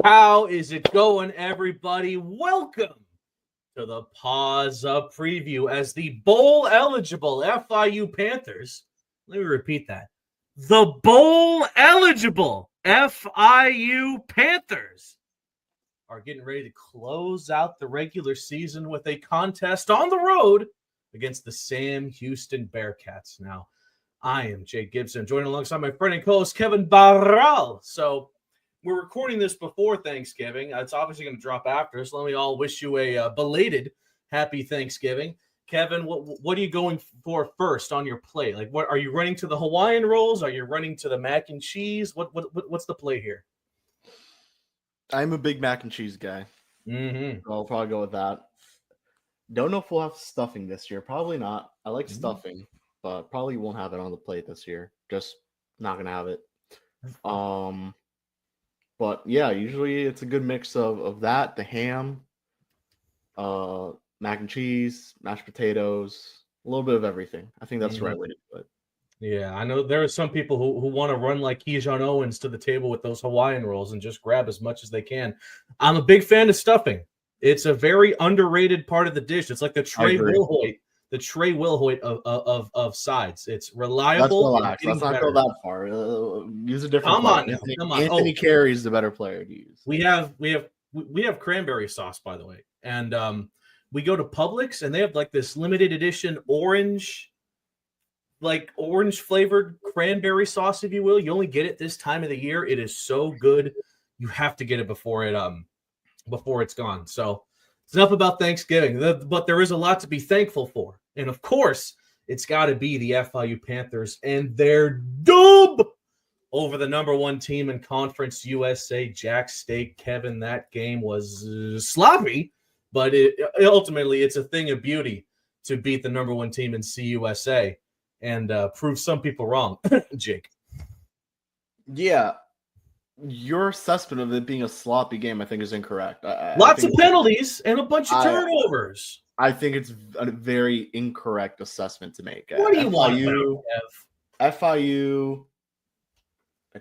How is it going, everybody? Welcome to the Paws preview as the bowl-eligible FIU Panthers. Let me repeat that. The bowl-eligible FIU Panthers are getting ready to close out the regular season with a contest on the road against the Sam Houston Bearcats. Now, I am Jake Gibson, joined alongside my friend and co-host Kevin Barral. So, we're recording this before Thanksgiving. It's obviously going to drop after, so let me all wish you a belated happy Thanksgiving. Kevin, what are you going for first on your plate? Like, what are you running to the Hawaiian rolls? Are you running to the mac and cheese? What's the play here? I'm a big mac and cheese guy. Mm-hmm. I'll probably go with that. Don't know if we'll have stuffing this year. Probably not. I like stuffing, but probably won't have it on the plate this year. Just not gonna have it. But yeah, usually it's a good mix of that, the ham, mac and cheese, mashed potatoes, a little bit of everything. I think that's the right way to do it. Yeah, I know there are some people who want to run like Keyshawn Owens to the table with those Hawaiian rolls and just grab as much as they can. I'm a big fan of stuffing. It's a very underrated part of the dish. It's like the Trey Wilhoit of sides. It's reliable. Let's not go that far. Use a different. Come on. Anthony Carey is the better player to use. We have cranberry sauce, by the way, and we go to Publix and they have like this limited edition orange flavored cranberry sauce, if you will. You only get it this time of the year. It is so good. You have to get it before it's gone. So it's enough about Thanksgiving, but there is a lot to be thankful for. And of course, it's got to be the FIU Panthers and their dub over the number one team in Conference USA, Jack State. Kevin, that game was sloppy, but ultimately it's a thing of beauty to beat the number one team in CUSA and prove some people wrong. Jake. Yeah. Your assessment of it being a sloppy game, I think, is incorrect. Lots of penalties and a bunch of turnovers. I think it's a very incorrect assessment to make. What do you want, FIU?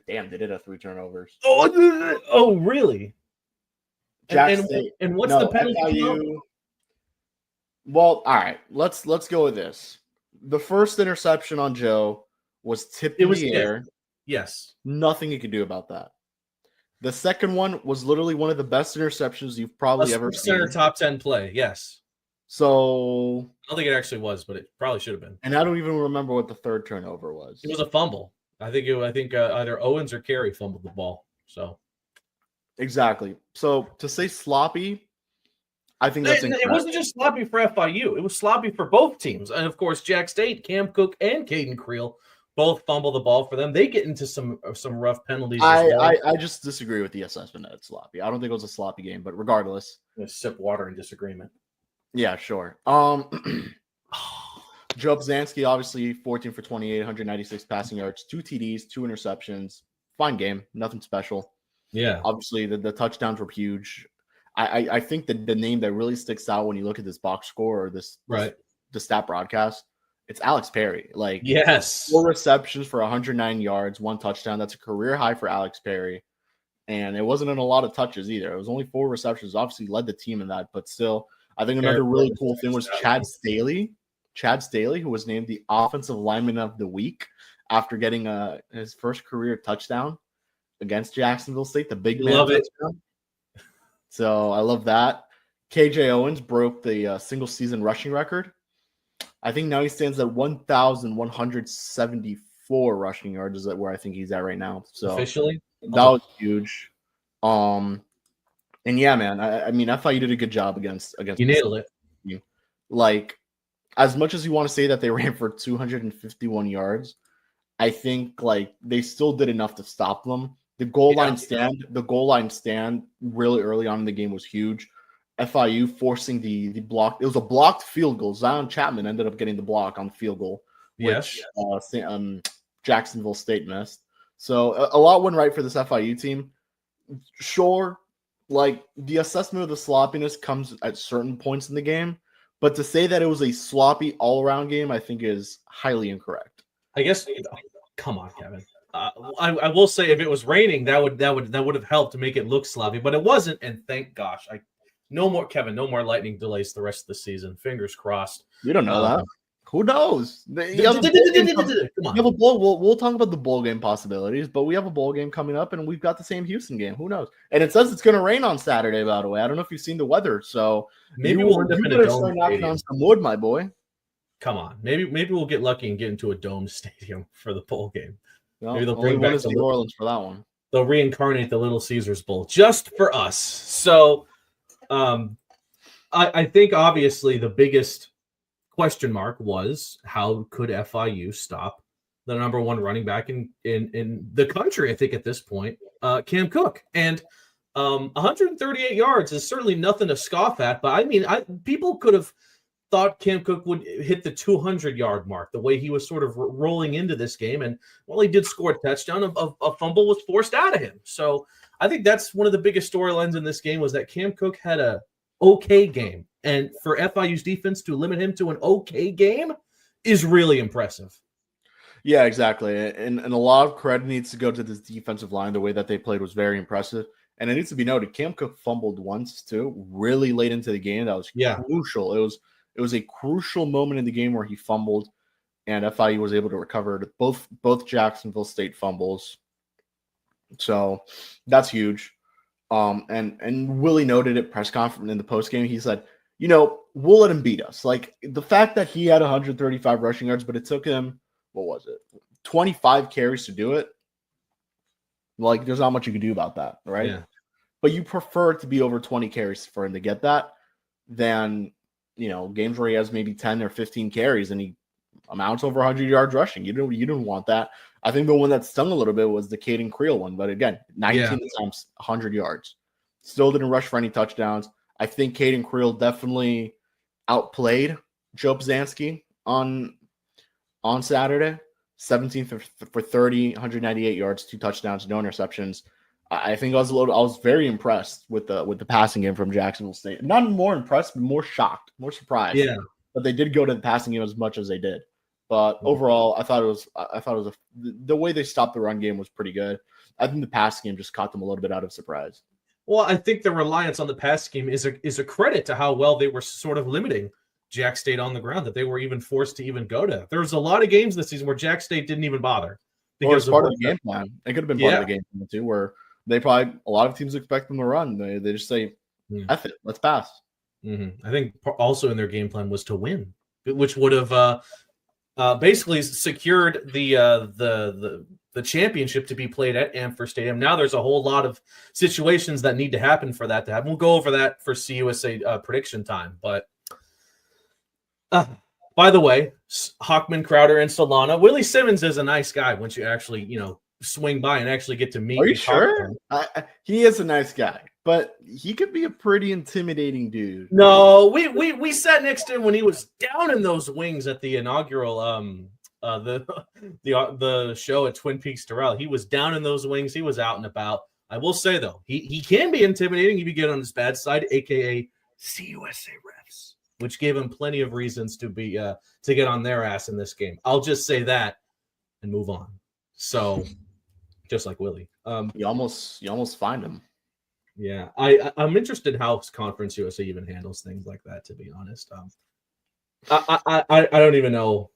Damn, they did have 3 turnovers. Oh, really? And what's the penalty? FIU, well, all right. Let's go with this. The first interception on Joe was tipped in the air. Yes. Nothing you could do about that. The second one was literally one of the best interceptions you've probably ever seen. Top 10 play, yes. So I don't think it actually was, but it probably should have been. And I don't even remember what the third turnover was. It was a fumble. I think either Owens or Carey fumbled the ball. So exactly. So to say sloppy, I think that's incorrect. It wasn't just sloppy for FIU. It was sloppy for both teams. And of course, Jack State, Cam Cook, and Caden Creel both fumble the ball for them. They get into some rough penalties. I just disagree with the assessment that it's sloppy. I don't think it was a sloppy game, but regardless. I'm gonna sip water in disagreement. Yeah, sure. Joe Pzanski, obviously 14 for 28, 196 passing yards, 2 TDs, 2 interceptions. Fine game, nothing special. Yeah. Obviously, the touchdowns were huge. I think the name that really sticks out when you look at this box score or the stat broadcast, it's Alex Perry. Like, yes, 4 receptions for 109 yards, 1 touchdown. That's a career high for Alex Perry. And it wasn't in a lot of touches either. It was only 4 receptions. Obviously led the team in that, but still, I think another really cool thing was Chad Staley. Chad Staley, who was named the Offensive Lineman of the Week after getting his first career touchdown against Jacksonville State, the big man touchdown. So I love that. KJ Owens broke the single season rushing record. I think now he stands at 1,174 rushing yards. Is that where I think he's at right now? So officially, that was huge. And yeah, man. I mean, FIU did a good job against. You nailed it. Like, as much as you want to say that they ran for 251 yards, I think like they still did enough to stop them. The goal line stand really early on in the game was huge. FIU forcing the block. It was a blocked field goal. Zion Chapman ended up getting the block on the field goal, which Jacksonville State missed. So a lot went right for this FIU team. Sure, like the assessment of the sloppiness comes at certain points in the game, but to say that it was a sloppy all-around game, I think is highly incorrect. I guess, come on, Kevin. I will say, if it was raining, that would have helped to make it look sloppy, but it wasn't. And thank gosh, no more lightning delays the rest of the season. Fingers crossed. We don't know that. Who knows? Come on. We'll talk about the bowl game possibilities, but we have a bowl game coming up, and we've got the same Houston game. Who knows? And it says it's going to rain on Saturday, by the way. I don't know if you've seen the weather, so maybe we'll end up in a dome start knocking on some wood, my boy. Come on, maybe we'll get lucky and get into a dome stadium for the bowl game. No, maybe they'll bring back New Orleans for that one. They'll reincarnate the Little Caesars Bowl just for us. So, I think obviously the biggest question mark was, how could FIU stop the number one running back in the country, I think, at this point, Cam Cook. And 138 yards is certainly nothing to scoff at, but I mean, people could have thought Cam Cook would hit the 200-yard mark the way he was sort of rolling into this game. And while he did score a touchdown, a fumble was forced out of him. So I think that's one of the biggest storylines in this game, was that Cam Cook had a okay game. And for FIU's defense to limit him to an okay game is really impressive. Yeah, exactly. And a lot of credit needs to go to this defensive line. The way that they played was very impressive. And it needs to be noted, Cam Cook fumbled once too, really late into the game. That was crucial. It was a crucial moment in the game where he fumbled, and FIU was able to recover both Jacksonville State fumbles. So that's huge. And Willie noted at press conference in the post game, he said, we'll let him beat us. Like, the fact that he had 135 rushing yards, but it took him, 25 carries to do it. Like, there's not much you can do about that, right? Yeah. But you prefer it to be over 20 carries for him to get that than, games where he has maybe 10 or 15 carries and he amounts over 100 yards rushing. You didn't want that. I think the one that stung a little bit was the Caden Creel one, but again, 19 times 100 yards. Still didn't rush for any touchdowns. I think Caden Creel definitely outplayed Joe Pizanski on Saturday. 17 for 30, 198 yards, 2 touchdowns, no interceptions. I think I was very impressed with the passing game from Jacksonville State. Not more impressed, but more shocked, more surprised. Yeah. But they did go to the passing game as much as they did. But overall, I thought it was the way they stopped the run game was pretty good. I think the passing game just caught them a little bit out of surprise. Well, I think the reliance on the pass game is a credit to how well they were sort of limiting Jack State on the ground, that they were even forced to even go to. There was a lot of games this season where Jack State didn't even bother. Because part of the game plan. It could have been part of the game plan too, where a lot of teams expect them to run. They just say, F it, let's pass. Mm-hmm. I think also in their game plan was to win, which would have basically secured the championship to be played at Amfer Stadium. Now there's a whole lot of situations that need to happen for that to happen. We'll go over that for CUSA prediction time. But by the way, Hockman, Crowder, and Solana, Willie Simmons is a nice guy once you actually, swing by and actually get to meet. Are you sure? He is a nice guy, but he could be a pretty intimidating dude. No, we sat next to him when he was down in those wings at the inaugural the show at Twin Peaks Doral. He was down in those wings. He was out and about. I will say though, he can be intimidating if you get on his bad side, aka CUSA refs, which gave him plenty of reasons to be to get on their ass in this game. I'll just say that and move on. So, just like Willie, you almost find him. Yeah, I'm interested how Conference USA even handles things like that. To be honest, I don't even know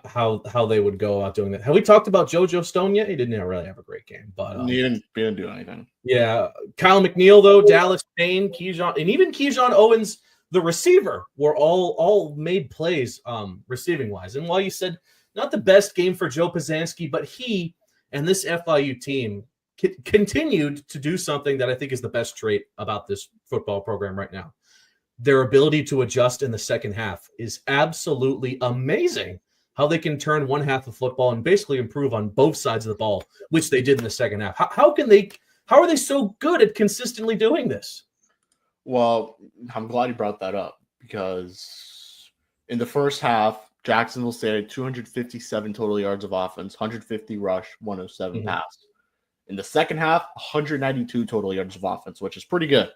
how they would go about doing that. Have we talked about JoJo Stone yet? He didn't really have a great game, but he didn't do anything. Yeah, Kyle McNeil though, Dallas Payne, Keyshawn, and even Keyshawn Owens, the receiver, were all made plays receiving wise. And while you said not the best game for Joe Pizanski, but he and this FIU team continued to do something that I think is the best trait about this football program right now. Their ability to adjust in the second half is absolutely amazing. How they can turn one half of football and basically improve on both sides of the ball, which they did in the second half. How are they so good at consistently doing this? Well, I'm glad you brought that up, because in the first half, Jacksonville State had 257 total yards of offense, 150 rush, 107 pass. In the second half, 192 total yards of offense, which is pretty good.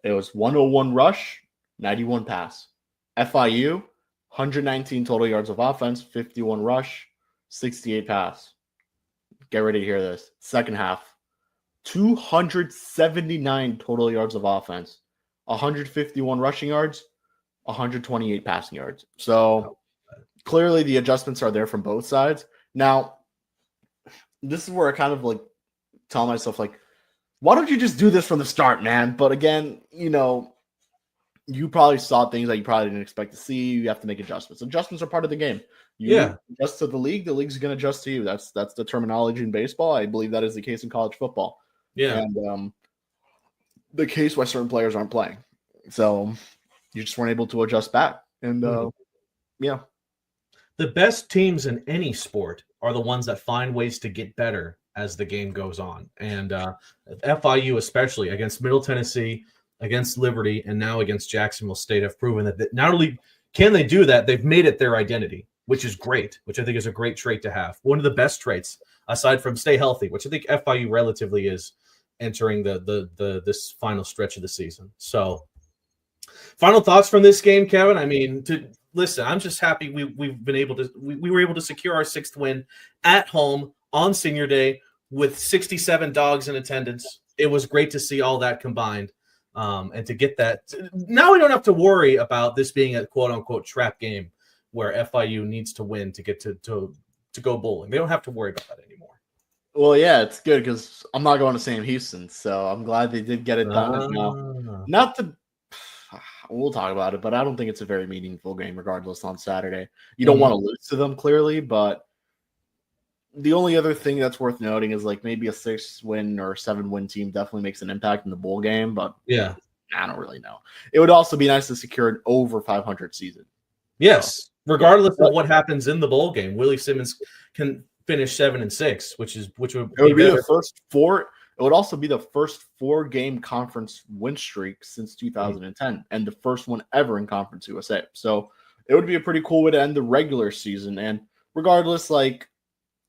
It was 101 rush, 91 pass. FIU, 119 total yards of offense, 51 rush, 68 pass. get ready to hear this. Second half, 279 total yards of offense, 151 rushing yards, 128 passing yards. So clearly the adjustments are there from both sides. Now, this is where I kind of like tell myself, like, why don't you just do this from the start, man? But again, you probably saw things that you probably didn't expect to see. You have to make adjustments. Adjustments are part of the game. You adjust to the league's going to adjust to you. That's the terminology in baseball. I believe that is the case in college football. Yeah. And the case why certain players aren't playing. So you just weren't able to adjust back. And yeah. The best teams in any sport are the ones that find ways to get better as the game goes on. And FIU, especially against Middle Tennessee, against Liberty, and now against Jacksonville State, have proven that not only can they do that, they've made it their identity, which is great, which I think is a great trait to have. One of the best traits, aside from stay healthy, which I think FIU relatively is entering this final stretch of the season. So final thoughts from this game, Kevin? I mean, listen, I'm just happy we were able to secure our 6th win at home on Senior Day with 67 dogs in attendance. It was great to see all that combined, and to get that. Now we don't have to worry about this being a quote unquote trap game where FIU needs to win to get to go bowling. They don't have to worry about that anymore. Well, yeah, it's good because I'm not going to Sam Houston, so I'm glad they did get it done. We'll talk about it, but I don't think it's a very meaningful game regardless on Saturday. You don't want to lose to them, clearly, but the only other thing that's worth noting is like maybe a 6-win or 7-win team definitely makes an impact in the bowl game, but yeah, I don't really know. It would also be nice to secure an over 500 season. Yes, regardless of what happens in the bowl game, Willie Simmons can finish 7-6, which would be the first 4. It would also be the first 4-game conference win streak since 2010 and the first one ever in Conference USA. So it would be a pretty cool way to end the regular season. And regardless, like,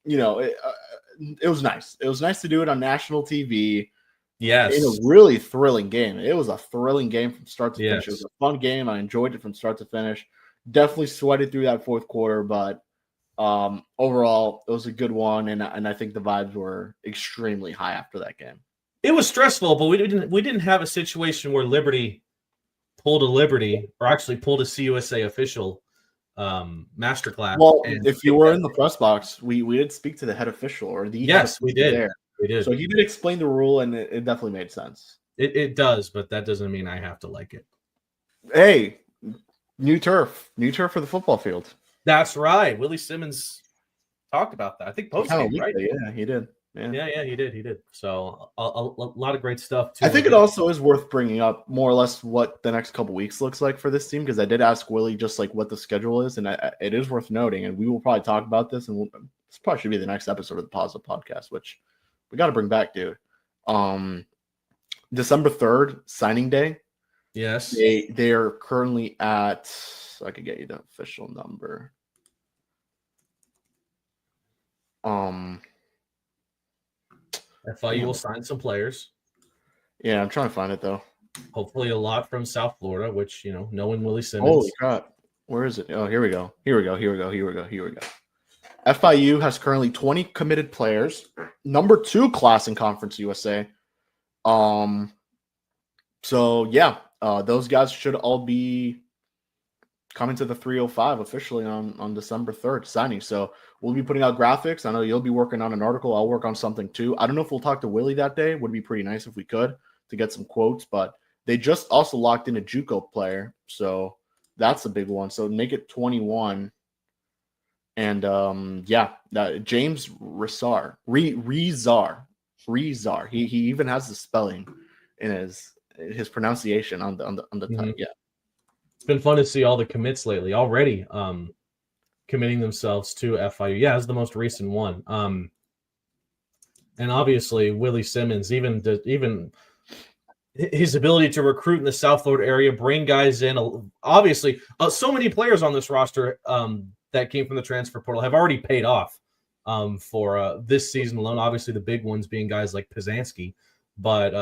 it was nice. It was nice to do it on national TV. Yes. In a really thrilling game. It was a thrilling game from start to finish. Yes. It was a fun game. I enjoyed it from start to finish. Definitely sweated through that fourth quarter, but overall, it was a good one, and I think the vibes were extremely high after that game. It was stressful, but we didn't have a situation where Liberty pulled a CUSA official masterclass. Well, if you were in the press box, we did speak to the head official, or the yes, we did. There. We did. So he did explain the rule, and it definitely made sense. It does, but that doesn't mean I have to like it. Hey, new turf for the football field. That's right. Willie Simmons talked about that. I think post-game, right? Yeah, he did. Yeah, he did. So a lot of great stuff too. I think it also is worth bringing up more or less what the next couple weeks looks like for this team, because I did ask Willie just like what the schedule is, and it is worth noting, and we will probably talk about this, and this probably should be the next episode of the Paws podcast, which we got to bring back, dude. December 3rd, signing day. Yes, they are currently at. I could get you the official number. FIU will sign some players. Yeah, I'm trying to find it though. Hopefully, a lot from South Florida, which knowing Willie Simmons. Holy crap! Where is it? Oh, here we go. FIU has currently 20 committed players. Number 2 class in Conference USA. So yeah, those guys should all be coming to the 305 officially on December 3rd signing. So we'll be putting out graphics. I know you'll be working on an article. I'll work on something too. I don't know if we'll talk to Willie that day. Would be pretty nice if we could to get some quotes, but they just also locked in a JUCO player. So that's a big one. So make it 21. And James Rezar. He even has the spelling in his pronunciation on the time. Yeah. It's been fun to see all the commits lately already committing themselves to FIU. Yeah, it's the most recent one. And obviously Willie Simmons, even his ability to recruit in the South Florida area, bring guys in. Obviously, so many players on this roster that came from the transfer portal have already paid off for this season alone. Obviously, the big ones being guys like Pizanski. But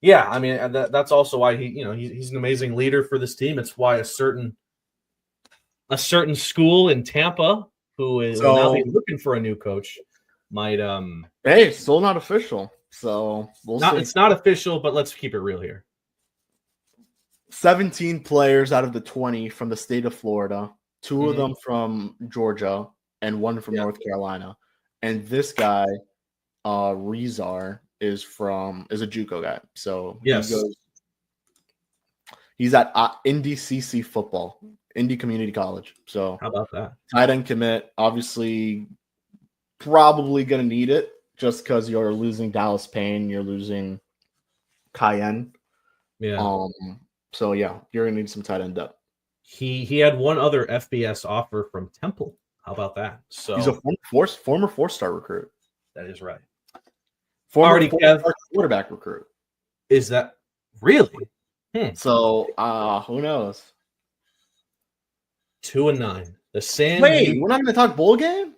yeah, I mean that's also why he's an amazing leader for this team. It's why a certain school in Tampa who is now looking for a new coach might Hey, it's still not official, so we'll see. It's not official, but let's keep it real here. 17 players out of the 20 from the state of Florida, 2 of Mhm. them from Georgia, and 1 from North Carolina. And this guy, Rezar, is a JUCO guy. So Yes. he's at Indy CC football, Indy Community College. So How about that? tight end commit, obviously probably going to need it just because you're losing Dallas Payne, you're losing Cayenne. Yeah. So yeah, you're gonna need some tight end depth. He had one other FBS offer from Temple. How about that? So He's a former 4-star recruit. that is right. Former Already, Kev, quarterback recruit. Is that really? So who knows? 2-9. The Sam. Wait, we're not gonna talk bowl game?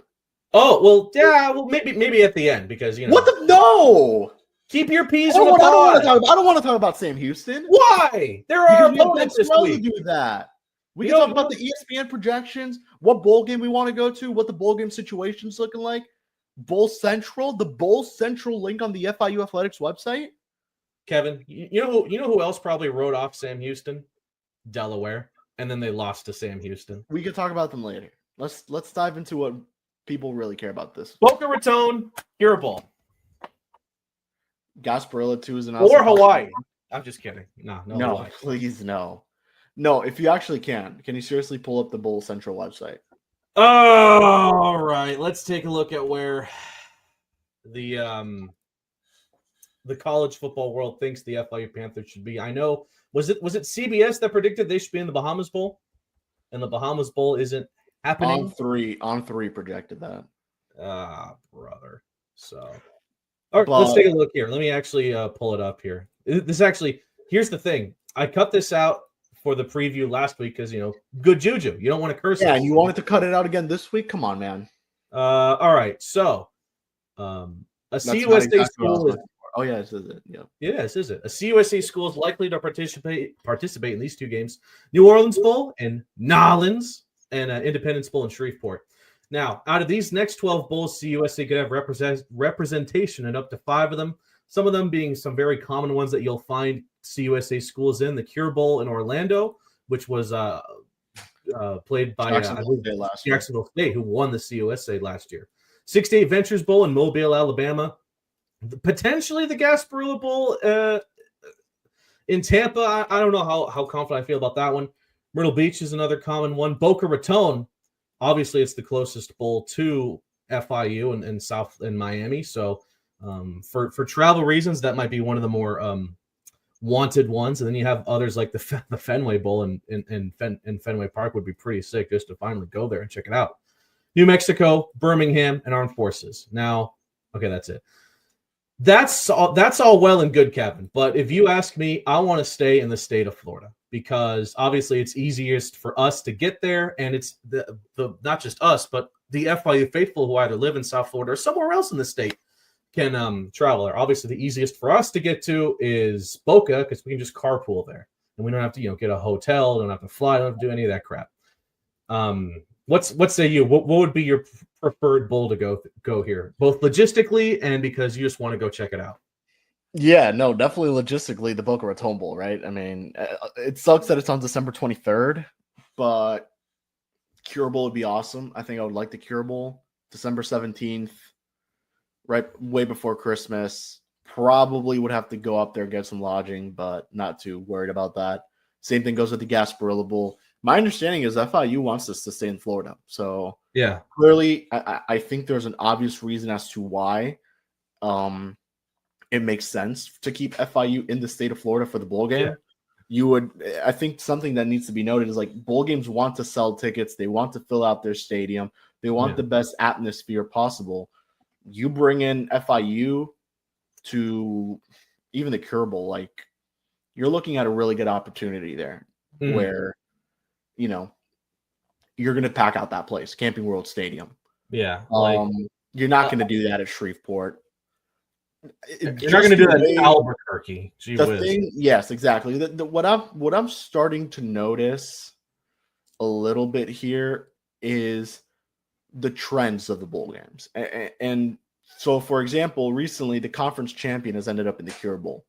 Oh well, yeah. Well, maybe at the end because What the no? Keep your peas I in the pod. I don't want to talk about Sam Houston. Why? There are opponents this week. To do that. We can talk about the ESPN projections, what bowl game we want to go to, what the bowl game situation's looking like. Bowl Central, the Bowl Central link on the FIU Athletics website. Kevin, you know who else probably wrote off Sam Houston? Delaware, and then they lost to Sam Houston. We can talk about them later. Let's dive into what people really care about this. Boca Raton, you're a ball. Gasparilla 2 is an or Hawaii. I'm just kidding. No, Hawaii. Please no. No, if you actually can you seriously pull up the Bowl Central website? All right, let's take a look at where the college football world thinks the FIU Panthers should be. I know was it CBS that predicted they should be in the Bahamas Bowl, and the Bahamas Bowl isn't happening. On three projected that. Brother. So. All right, let's take a look here. Let me actually pull it up here. Here's the thing. I cut this out for the preview last week because, good juju. You don't want to curse. Yeah, and you wanted to cut it out again this week? Come on, man. All right. So, a CUSA school is... Oh, yeah, this is it. Yeah. Yeah, this is it. A CUSA school is likely to participate in these 2 games. New Orleans Bowl in Nolens and Independence Bowl in Shreveport. Now, out of these next 12 bowls, CUSA could have representation in up to 5 of them, some of them being some very common ones that you'll find CUSA schools in. The Cure Bowl in Orlando, which was played by Jacksonville State, who won the CUSA last year. 6-8 Ventures Bowl in Mobile, Alabama. Potentially the Gasparilla Bowl in Tampa. I don't know how confident I feel about that one. Myrtle Beach is another common one. Boca Raton. Obviously, it's the closest bowl to FIU and South in Miami. So, for travel reasons, that might be one of the more wanted ones. And then you have others like the Fenway Bowl in Fenway Park would be pretty sick just to finally go there and check it out. New Mexico, Birmingham, and Armed Forces. Now, okay, that's it. That's all well and good, Kevin. But if you ask me, I want to stay in the state of Florida because obviously it's easiest for us to get there, and it's the not just us, but the FIU faithful who either live in South Florida or somewhere else in the state can travel there. Obviously, the easiest for us to get to is Boca because we can just carpool there, and we don't have to get a hotel, don't have to fly, don't have to do any of that crap. What say you? What would be your preferred bowl to go here, both logistically and because you just want to go check it out? Yeah, no, definitely logistically the Boca Raton Bowl, right? I mean, it sucks that it's on December 23rd, but Cure Bowl would be awesome. I think I would like the Cure Bowl. December 17th, right, way before Christmas. Probably would have to go up there, get some lodging, but not too worried about that. Same thing goes with the Gasparilla Bowl. My understanding is FIU wants us to stay in Florida. So yeah, clearly I think there's an obvious reason as to why it makes sense to keep FIU in the state of Florida for the bowl game. Yeah. I think something that needs to be noted is like bowl games want to sell tickets. They want to fill out their stadium. They want the best atmosphere possible. You bring in FIU to even the Cure Bowl, like you're looking at a really good opportunity there where, you're going to pack out that place, Camping World Stadium. Yeah. You're not going to do that at Shreveport. You're not going to do that in Albuquerque. Yes, exactly. What I'm starting to notice a little bit here is the trends of the bowl games. And So, for example, recently the conference champion has ended up in the Cure Bowl.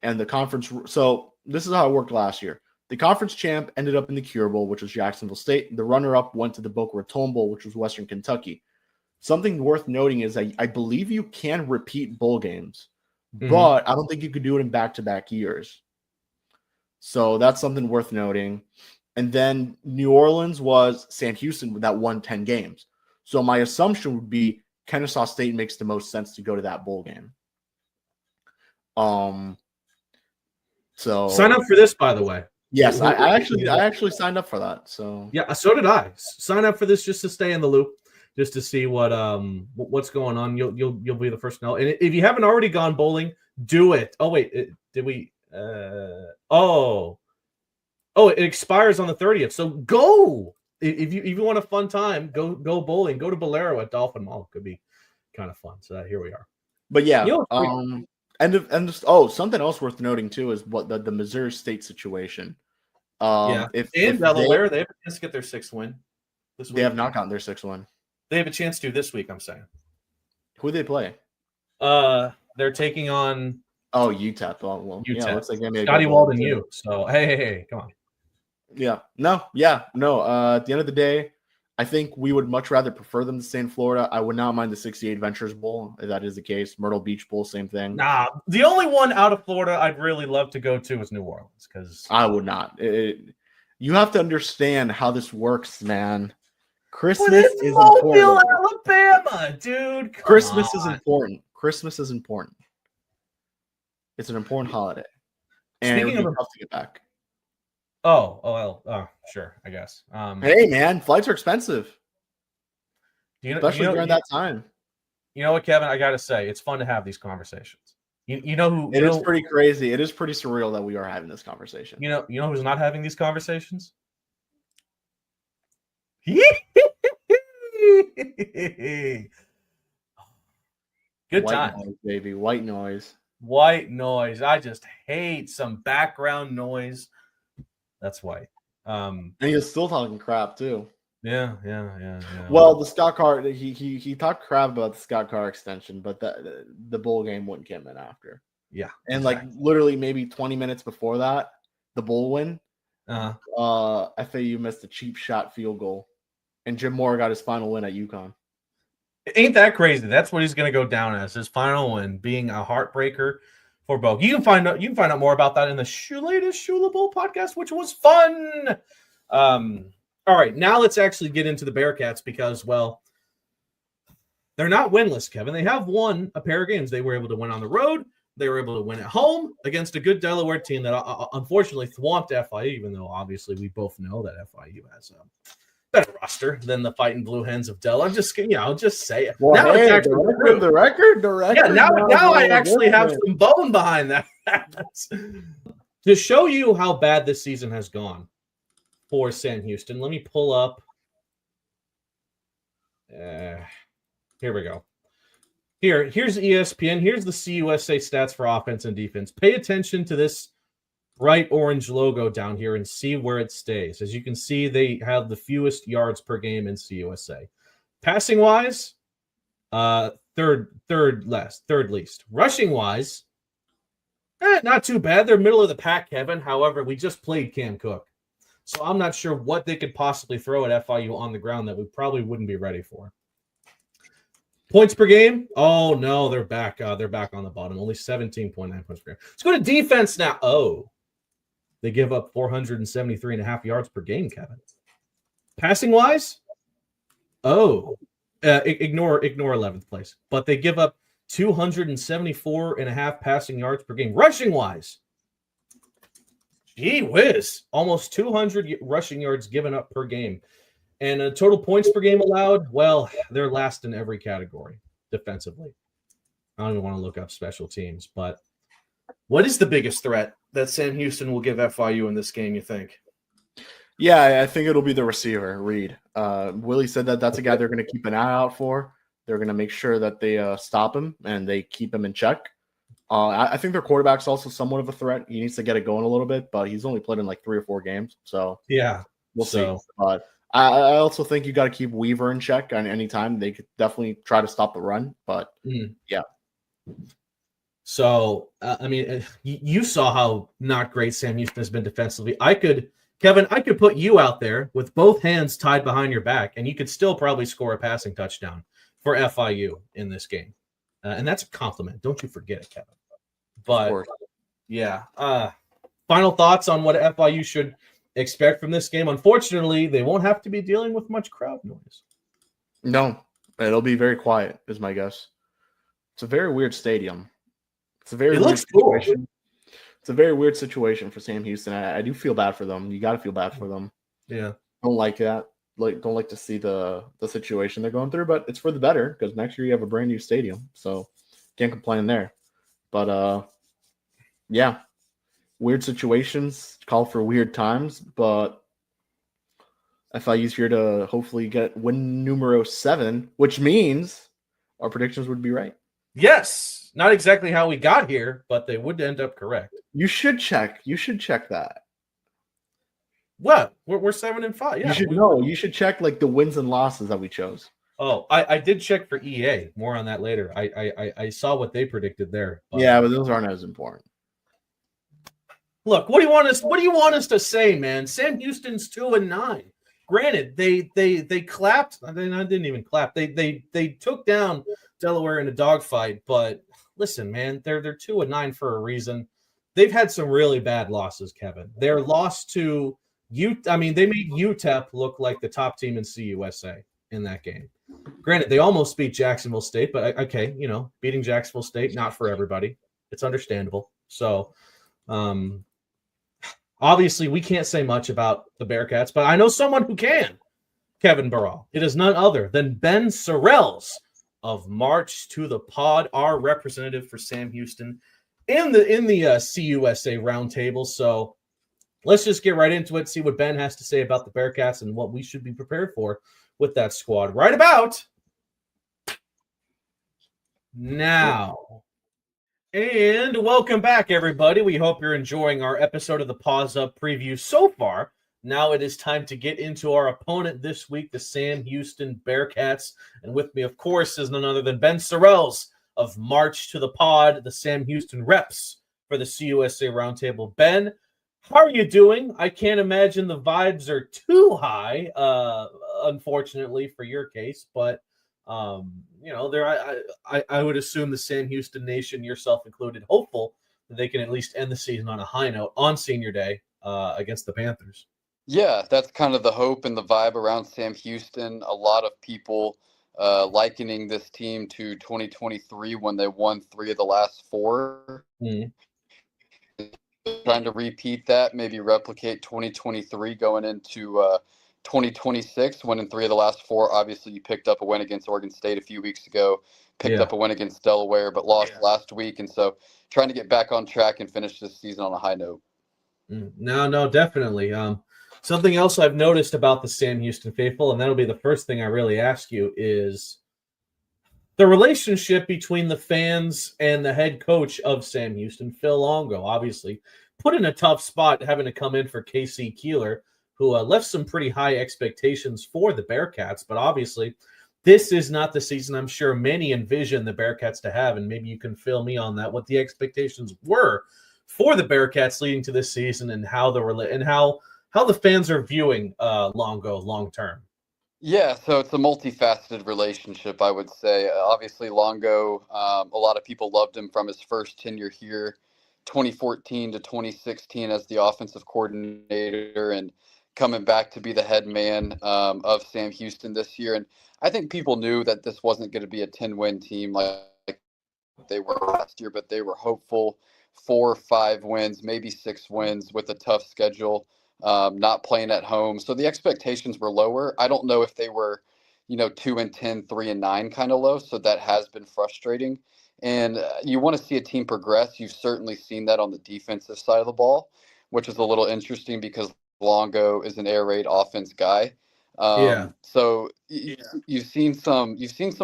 And the conference, so this is how it worked last year. The conference champ ended up in the Cure Bowl, which was Jacksonville State. The runner-up went to the Boca Raton Bowl, which was Western Kentucky. Something worth noting is I believe you can repeat bowl games, but I don't think you could do it in back-to-back years. So that's something worth noting. And then New Orleans was Sam Houston that won 10 games. So my assumption would be Kennesaw State makes the most sense to go to that bowl game. So sign up for this, by the way. Yes, I actually signed up for that. So yeah, so did I. Sign up for this just to stay in the loop, just to see what's going on. You'll be the first to know. And if you haven't already gone bowling, do it. Oh wait, did we? It expires on the 30th. So go if you want a fun time. Go bowling. Go to Bolero at Dolphin Mall. Could be kind of fun. So here we are. But yeah, something else worth noting too is what the Missouri State situation. If Delaware, they have a chance to get their 6th win. This week. They have not gotten their 6th win. They have a chance to this week. I'm saying. Who they play? They're taking on. Oh, UTEP. Well, UTEP. Yeah, looks like they Scotty Walden U. So hey, come on. Yeah. No. At the end of the day, I think we would much rather prefer them to stay in Florida. I would not mind the 68 Ventures Bowl, if that is the case. Myrtle Beach Bowl, same thing. Nah, the only one out of Florida I'd really love to go to is New Orleans, because I would not. You have to understand how this works, man. Christmas is important. Alabama, dude. Christmas is important. Christmas is important. It's an important holiday. And Speaking of tough to get back. Sure, I guess. Hey, man, flights are expensive, especially during that time. You know what, Kevin? I gotta say, it's fun to have these conversations. You know who? It is pretty crazy. It is pretty surreal that we are having this conversation. You know who's not having these conversations? Good time, baby. White noise. White noise. I just hate some background noise. That's white. And he was still talking crap too. Yeah. Well, the Scott Carr, he talked crap about the Scott Carr extension, but the bowl game wouldn't come in after. Yeah, and exactly. Like literally maybe 20 minutes before that, the bowl win, FAU missed a cheap shot field goal, and Jim Moore got his final win at UConn. Ain't that crazy? That's what he's going to go down as, his final win, being a heartbreaker for Bo. You can find out more about that in the latest Shula Bowl podcast, which was fun. All right, now let's actually get into the Bearcats because, well, they're not winless, Kevin. They have won a pair of games. They were able to win on the road. They were able to win at home against a good Delaware team that unfortunately thwomped FIU, even though obviously we both know that FIU has a better roster than the Fighting Blue Hens of Del. I'm just, I'll just say it. Well, now it's actually the record. Yeah, now I actually have some bone behind that. To show you how bad this season has gone for Sam Houston, let me pull up. Here we go. Here's ESPN. Here's the CUSA stats for offense and defense. Pay attention to this bright orange logo down here and see where it stays. As you can see, they have the fewest yards per game in CUSA. Passing wise, third least. Rushing wise, not too bad. They're middle of the pack, Kevin. However, we just played Cam Cook, so I'm not sure what they could possibly throw at FIU on the ground that we probably wouldn't be ready for. Points per game? Oh, no, they're back. They're back on the bottom. Only 17.9 points per game. Let's go to defense now. Oh, they give up 473.5 yards per game, Kevin. Passing-wise? Oh, ignore 11th place. But they give up 274.5 passing yards per game. Rushing-wise? Gee whiz. Almost 200 rushing yards given up per game. And total points per game allowed, well, they're last in every category defensively. I don't even want to look up special teams, but what is the biggest threat that Sam Houston will give FIU in this game, you think? Yeah, I think it'll be the receiver, Reed. Willie said that's a guy they're going to keep an eye out for. They're going to make sure that they stop him and they keep him in check. I think their quarterback's also somewhat of a threat. He needs to get it going a little bit, but he's only played in like 3 or 4 games. So yeah, we'll see. But I also think you got to keep Weaver in check on any time. They could definitely try to stop the run, but yeah. So, I mean, you saw how not great Sam Houston has been defensively. Kevin, I could put you out there with both hands tied behind your back, and you could still probably score a passing touchdown for FIU in this game. And that's a compliment. Don't you forget it, Kevin. But, yeah. Final thoughts on what FIU should expect from this game. Unfortunately, they won't have to be dealing with much crowd noise. No, it'll be very quiet, is my guess. It's a very weird stadium. It's a very weird situation. Cool. It's a very weird situation for Sam Houston. I do feel bad for them. You got to feel bad for them. Yeah. Don't like that. Don't like to see the situation they're going through, but it's for the better because next year you have a brand new stadium, so can't complain there. But yeah, weird situations call for weird times, but FIU's here to hopefully get win numero 7, which means our predictions would be right. Yes, not exactly how we got here, but they would end up correct. You should check. You should check that. What? We're 7-5. Yeah. You should check like the wins and losses that we chose. Oh, I did check for EA. More on that later. I saw what they predicted there. Yeah, but those aren't as important. Look, what do you want us to say, man? Sam Houston's 2-9. Granted, they clapped. I didn't even clap. They took down Delaware in a dogfight, but listen, man, they're 2-9 for a reason. They've had some really bad losses, Kevin. Their loss to they made UTEP look like the top team in CUSA in that game. Granted, they almost beat Jacksonville State, but okay, beating Jacksonville State, not for everybody. It's understandable. So, obviously, we can't say much about the Bearcats, but I know someone who can, Kevin Barral. It is none other than Ben Sorrells of March to the Pod, our representative for Sam Houston in the CUSA roundtable. So let's just get right into it, see what Ben has to say about the Bearcats and what we should be prepared for with that squad right about now. And welcome back, everybody. We hope you're enjoying our episode of the Paws Up preview so far. Now it is time to get into our opponent this week, the Sam Houston Bearcats. And with me, of course, is none other than Ben Sorrells of March to the Pod, the Sam Houston reps for the CUSA Roundtable. Ben, how are you doing? I can't imagine the vibes are too high, unfortunately, for your case. But, I would assume the Sam Houston Nation, yourself included, hopeful that they can at least end the season on a high note on Senior Day against the Panthers. Yeah, that's kind of the hope and the vibe around Sam Houston. A lot of people likening this team to 2023 when they won 3 of the last 4. Mm-hmm. Trying to repeat that, maybe replicate 2023 going into 2026, winning 3 of the last 4. Obviously, you picked up a win against Oregon State a few weeks ago, picked up a win against Delaware, but lost last week. And so trying to get back on track and finish this season on a high note. No, definitely. Something else I've noticed about the Sam Houston faithful, and that'll be the first thing I really ask you, is the relationship between the fans and the head coach of Sam Houston, Phil Longo, obviously put in a tough spot having to come in for KC Keeler, who left some pretty high expectations for the Bearcats. But obviously, this is not the season I'm sure many envision the Bearcats to have, and maybe you can fill me on that, what the expectations were for the Bearcats leading to this season and how the fans are viewing Longo long term. Yeah, so it's a multifaceted relationship, I would say. Obviously, Longo, a lot of people loved him from his first tenure here, 2014 to 2016 as the offensive coordinator, and coming back to be the head man of Sam Houston this year. And I think people knew that this wasn't going to be a 10-win team like they were last year, but they were hopeful 4 or 5 wins, maybe 6 wins with a tough schedule. Not playing at home. So the expectations were lower. I don't know if they were, 2-10, 3-9 kind of low. So that has been frustrating. And you want to see a team progress. You've certainly seen that on the defensive side of the ball, which is a little interesting because Longo is an air raid offense guy. So you've seen some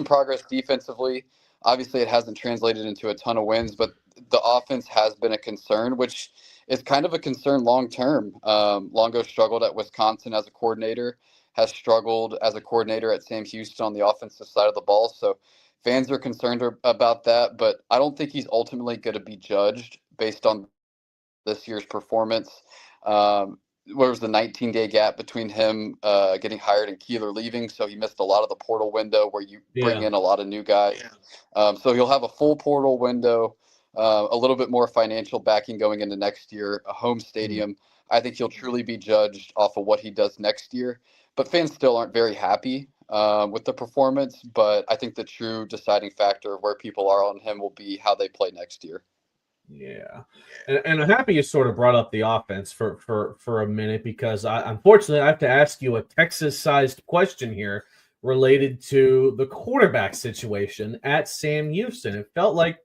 progress defensively. Obviously, it hasn't translated into a ton of wins, but the offense has been a concern, which is kind of a concern long term. Longo struggled at Wisconsin as a coordinator. has struggled as a coordinator at Sam Houston on the offensive side of the ball. So fans are concerned about that, but I don't think he's ultimately going to be judged based on this year's performance. Where was the 19-day gap between him getting hired and Keeler leaving? So he missed a lot of the portal window where you bring in a lot of new guys. So he'll have a full portal window, a little bit more financial backing going into next year, a home stadium. I think he'll truly be judged off of what he does next year. But fans still aren't very happy with the performance. But I think the true deciding factor of where people are on him will be how they play next year. Yeah, and I'm happy you sort of brought up the offense for a minute, because unfortunately I have to ask you a Texas-sized question here related to the quarterback situation at Sam Houston. It felt like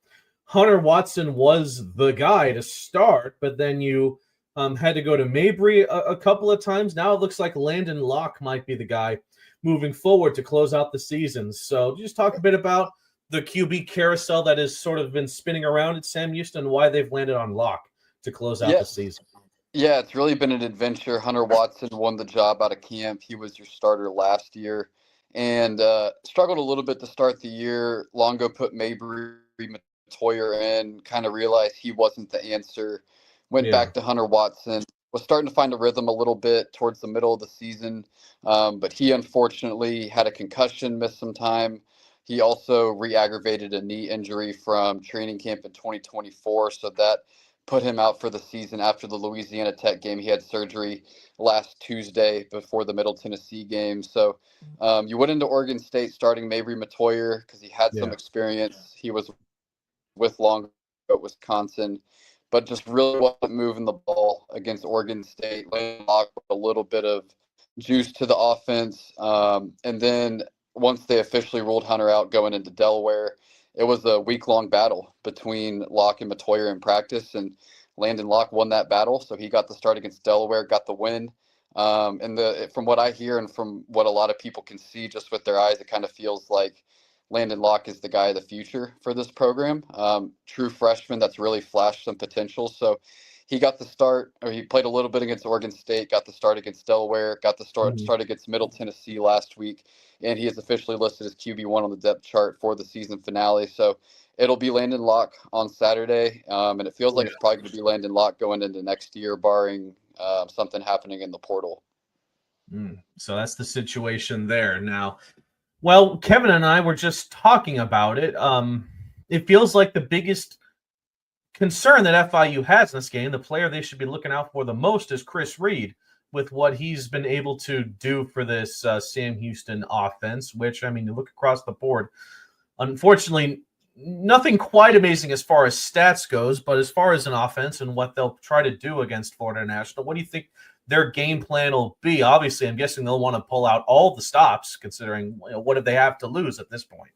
Hunter Watson was the guy to start, but then you had to go to Mabry a couple of times. Now it looks like Landon Locke might be the guy moving forward to close out the season. So just talk a bit about the QB carousel that has sort of been spinning around at Sam Houston, why they've landed on Locke to close out the season. Yeah, it's really been an adventure. Hunter Watson won the job out of camp. He was your starter last year and struggled a little bit to start the year. Longo put Mabry Matoyer in, kind of realized he wasn't the answer, went back to Hunter Watson, was starting to find a rhythm a little bit towards the middle of the season, but he unfortunately had a concussion, missed some time. He also re-aggravated a knee injury from training camp in 2024, so that put him out for the season after the Louisiana Tech game. He had surgery last Tuesday before the Middle Tennessee game. So you went into Oregon State starting Mabry Matoyer because he had some experience. He was with Longo at Wisconsin, but just really wasn't moving the ball against Oregon State. Landon Locke with a little bit of juice to the offense, and then once they officially ruled Hunter out going into Delaware, it was a week-long battle between Locke and Matoyer in practice, and Landon Locke won that battle, so he got the start against Delaware, got the win. And from what I hear and from what a lot of people can see just with their eyes, it kind of feels like Landon Locke is the guy of the future for this program. True freshman that's really flashed some potential. So he got the start, or he played a little bit against Oregon State, got the start against Delaware, got the start against Middle Tennessee last week, and he is officially listed as QB1 on the depth chart for the season finale. So it'll be Landon Locke on Saturday, and it feels like it's probably going to be Landon Locke going into next year, barring something happening in the portal. So that's the situation there. Now, well, Kevin and I were just talking about it. It feels like the biggest concern that FIU has in this game, the player they should be looking out for the most, is Chris Reed, with what he's been able to do for this Sam Houston offense, which, I mean, you look across the board, unfortunately, nothing quite amazing as far as stats goes, but as far as an offense and what they'll try to do against Florida National, what do you think their game plan will be? Obviously, I'm guessing they'll want to pull out all the stops, considering what do they have to lose at this point?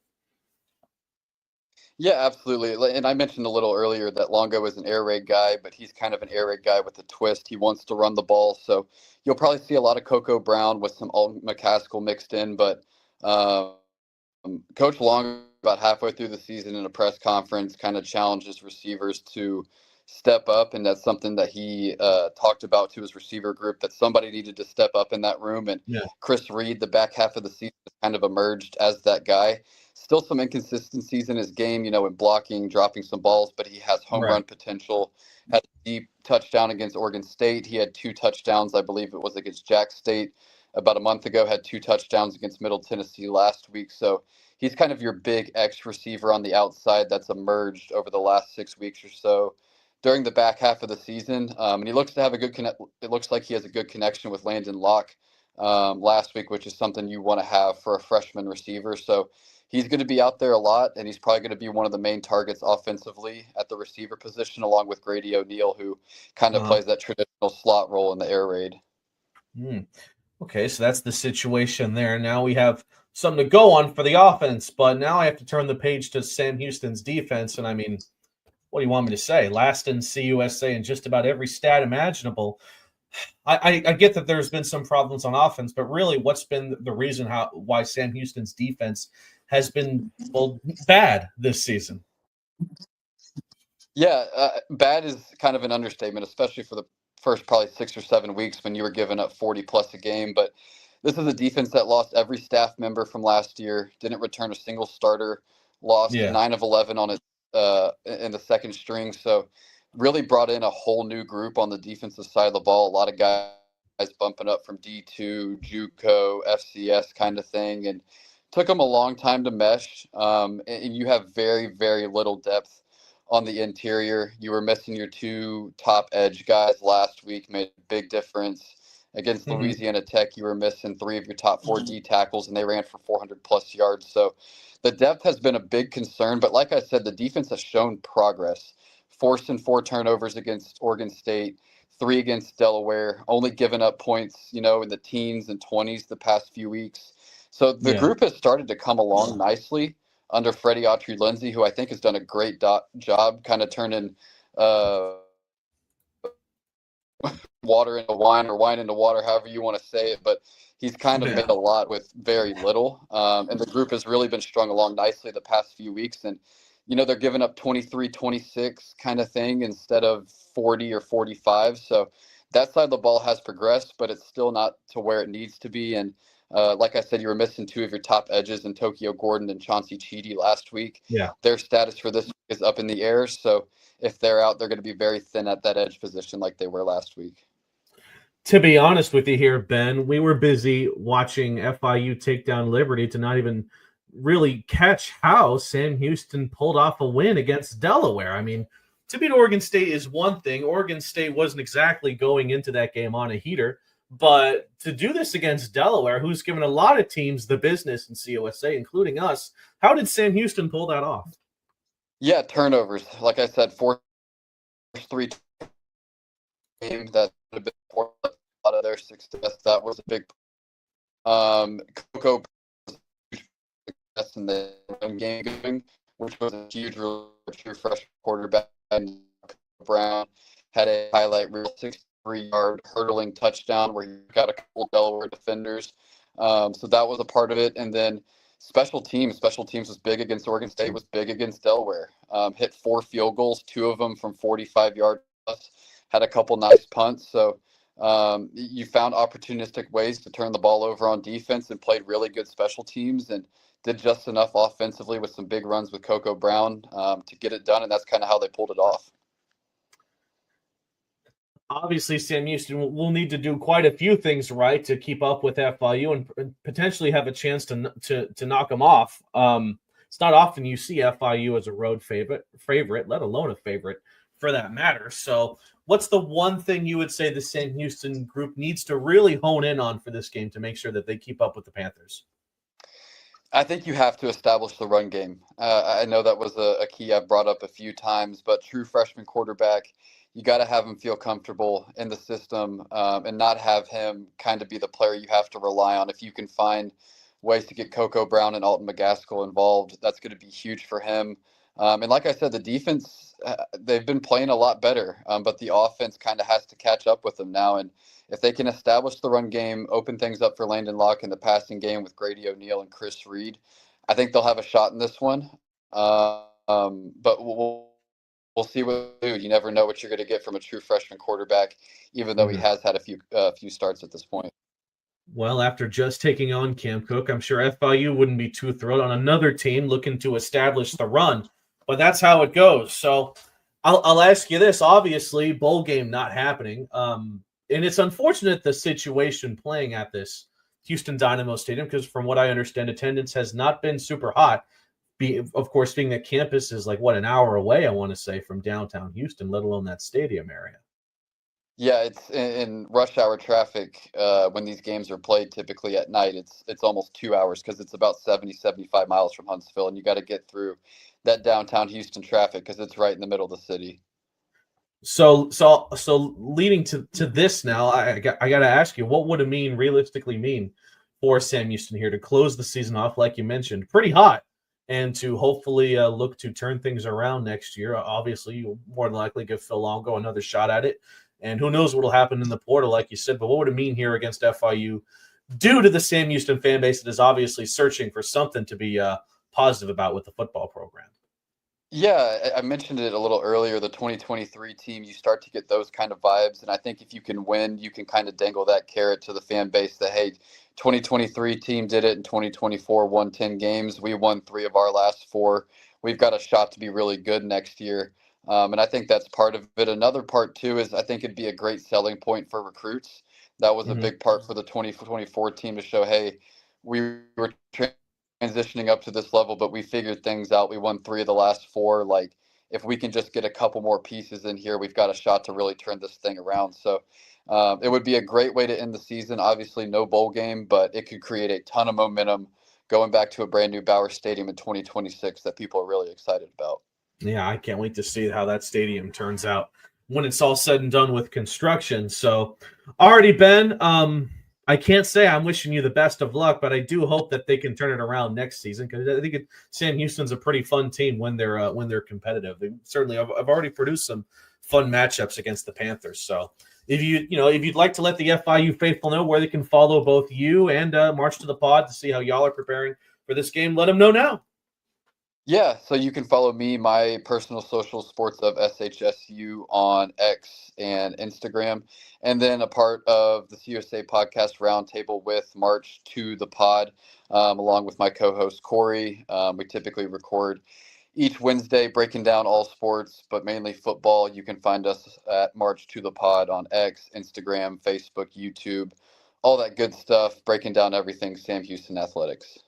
Yeah, absolutely. And I mentioned a little earlier that Longo is an air raid guy, but he's kind of an air raid guy with a twist. He wants to run the ball. So you'll probably see a lot of Coco Brown with some Alt McCaskill mixed in. But Coach Longo, about halfway through the season in a press conference, kind of challenges receivers to step up. And that's something that he talked about to his receiver group, that somebody needed to step up in that room. And Chris Reed, the back half of the season, kind of emerged as that guy. Still some inconsistencies in his game, in blocking, dropping some balls, but he has home run potential. Had a deep touchdown against Oregon State. He had 2 touchdowns, I believe it was against Jack State about a month ago, had 2 touchdowns against Middle Tennessee last week. So he's kind of your big X receiver on the outside that's emerged over the last 6 weeks or so during the back half of the season. And he looks to have a good it looks like he has a good connection with Landon Locke last week, which is something you want to have for a freshman receiver. So he's going to be out there a lot, and he's probably going to be one of the main targets offensively at the receiver position, along with Grady O'Neal, who kind of plays that traditional slot role in the air raid. Okay, so that's the situation there. Now we have something to go on for the offense, but now I have to turn the page to Sam Houston's defense, and I mean, what do you want me to say? Last in CUSA in just about every stat imaginable. I get that there's been some problems on offense, but really, what's been the reason why Sam Houston's defense has been bad this season? Yeah, bad is kind of an understatement, especially for the first probably 6 or 7 weeks when you were giving up 40 plus a game. But This is a defense that lost every staff member from last year, didn't return a single starter, lost 9 of 11 on it in the second string. So really brought in a whole new group on the defensive side of the ball. A lot of guys bumping up from D2, JUCO, FCS kind of thing, and took them a long time to mesh. And you have very, very little depth on the interior. You were missing your 2 top edge guys last week, made a big difference. Against Louisiana Tech, you were missing 3 of your top 4 D tackles, and they ran for 400-plus yards. So the depth has been a big concern. But like I said, the defense has shown progress, forcing 4 turnovers against Oregon State, 3 against Delaware, only giving up points, in the teens and 20s the past few weeks. So the group has started to come along nicely under Freddie Autry-Lindsey, who I think has done a great job kind of turning water into wine or wine into water, however you want to say it. But he's kind of made a lot with very little. And the group has really been strung along nicely the past few weeks. And, they're giving up 23, 26 kind of thing instead of 40 or 45. So that side of the ball has progressed, but it's still not to where it needs to be. And like I said, you were missing 2 of your top edges in Tokyo Gordon and Chauncey Cheedy last week. Yeah. Their status for this week is up in the air. So if they're out, they're going to be very thin at that edge position like they were last week. To be honest with you here, Ben, we were busy watching FIU take down Liberty to not even really catch how Sam Houston pulled off a win against Delaware. I mean, to beat Oregon State is one thing. Oregon State wasn't exactly going into that game on a heater, but to do this against Delaware, who's given a lot of teams the business in COSA, including us, how did Sam Houston pull that off? Yeah, turnovers. Like I said, 4-3 game that would have been a lot of their success. That was a big Coco success in the game, which was a huge true freshman quarterback. And Brown had a highlight reel 63-yard hurdling touchdown where he got a couple Delaware defenders. So that was a part of it. And then special teams was big against Oregon State, was big against Delaware. Hit 4 field goals, 2 of them from 45 yards plus, had a couple nice punts. So you found opportunistic ways to turn the ball over on defense and played really good special teams and did just enough offensively with some big runs with Coco Brown to get it done. And that's kind of how they pulled it off. Obviously, Sam Houston will need to do quite a few things right to keep up with FIU and potentially have a chance to knock them off. It's not often you see FIU as a road favorite, let alone a favorite for that matter. So what's the one thing you would say the Sam Houston group needs to really hone in on for this game to make sure that they keep up with the Panthers? I think you have to establish the run game. I know that was a key I've brought up a few times, but true freshman quarterback, you got to have him feel comfortable in the system and not have him kind of be the player you have to rely on. If you can find ways to get Coco Brown and Alton McGaskill involved, that's going to be huge for him. And like I said, the defense, they've been playing a lot better, but the offense kind of has to catch up with them now. And if they can establish the run game, open things up for Landon Locke in the passing game with Grady O'Neill and Chris Reed, I think they'll have a shot in this one. But we'll see what they do. You never know what you're going to get from a true freshman quarterback, even though he has had a few starts at this point. Well, after just taking on Cam Cook, I'm sure FIU wouldn't be too thrilled on another team looking to establish the run. But that's how it goes. So I'll ask you this. Obviously, bowl game not happening. And it's unfortunate the situation playing at this Houston Dynamo Stadium because from what I understand, attendance has not been super hot. Of course, being that campus is like, an hour away, I want to say, from downtown Houston, let alone that stadium area. Yeah, it's in rush hour traffic when these games are played typically at night. It's almost 2 hours because it's about 75 miles from Huntsville, and you got to get through that downtown Houston traffic because it's right in the middle of the city. So leading to this now, I got to ask you, what would it realistically mean for Sam Houston here to close the season off, like you mentioned, pretty hot, and to hopefully look to turn things around next year? Obviously, you'll more than likely give Phil Longo another shot at it. And who knows what will happen in the portal, like you said. But what would it mean here against FIU due to the Sam Houston fan base that is obviously searching for something to be positive about with the football program? Yeah, I mentioned it a little earlier. The 2023 team, you start to get those kind of vibes, and I think if you can win, you can kind of dangle that carrot to the fan base that hey, 2023 team did it in 2024, won 10 games. We won 3 of our last 4. We've got a shot to be really good next year, and I think that's part of it. Another part too is I think it'd be a great selling point for recruits. That was a Mhm. big part for the 2024 team to show, hey, we were transitioning up to this level, but we figured things out. We won 3 of the last 4. Like, if we can just get a couple more pieces in here, we've got a shot to really turn this thing around. So it would be a great way to end the season. Obviously, no bowl game, but it could create a ton of momentum going back to a brand new Bauer Stadium in 2026 that people are really excited about. Yeah, I can't wait to see how that stadium turns out when it's all said and done with construction. So, already, Ben, I can't say I'm wishing you the best of luck, but I do hope that they can turn it around next season because I think Sam Houston's a pretty fun team when they're competitive. They certainly have already produced some fun matchups against the Panthers. So, if you'd like to let the FIU faithful know where they can follow both you and March to the Pod to see how y'all are preparing for this game, let them know now. Yeah, so you can follow me, my personal social sports of SHSU on X and Instagram, and then a part of the CUSA podcast roundtable with March to the Pod, along with my co-host Corey. We typically record each Wednesday, breaking down all sports, but mainly football. You can find us at March to the Pod on X, Instagram, Facebook, YouTube, all that good stuff, breaking down everything Sam Houston Athletics.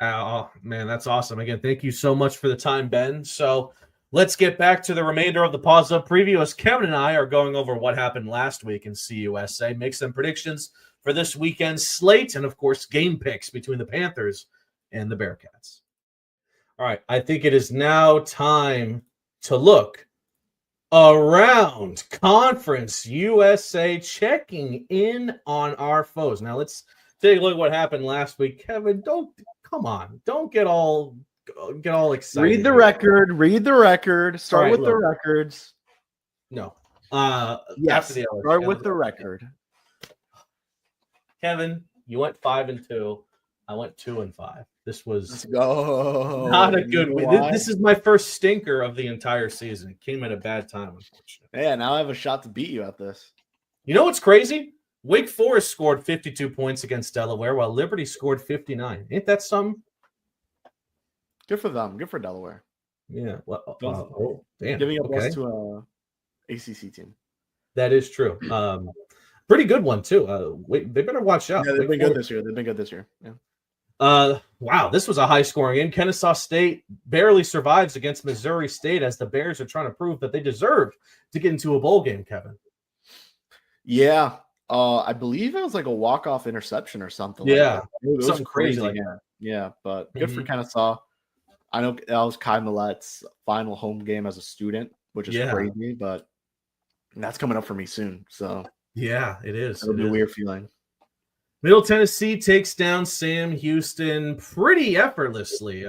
Oh, man, that's awesome. Again, thank you so much for the time, Ben. So let's get back to the remainder of the Paws Up preview as Kevin and I are going over what happened last week in CUSA, make some predictions for this weekend's slate, and, of course, game picks between the Panthers and the Bearcats. All right, I think it is now time to look around Conference USA, checking in on our foes. Now, let's take a look at what happened last week. Kevin, come on. Don't get all excited. Read the record. Start with the records. No. Yes, after the start with the record. Kevin, you went 5-2. I went 2-5. This was Let's go. not a good week. This is my first stinker of the entire season. It came at a bad time, unfortunately. Yeah, now I have a shot to beat you at this. You know what's crazy? Wake Forest scored 52 points against Delaware, while Liberty scored 59. Ain't that something? Good for them. Good for Delaware. Yeah. Well, damn. Giving up loss to a ACC team. That is true. Pretty good one too. They better watch out. Yeah, they've been good this year. Yeah. Wow, this was a high-scoring game. Kennesaw State barely survives against Missouri State as the Bears are trying to prove that they deserve to get into a bowl game, Kevin. Yeah. I believe it was like a walk-off interception or something. Yeah. Like that. It was something crazy like that. Yeah, but good for Kennesaw. I know that was Kai Millet's final home game as a student, which is crazy, but that's coming up for me soon. So yeah, it is. It'll be a weird feeling. Middle Tennessee takes down Sam Houston pretty effortlessly.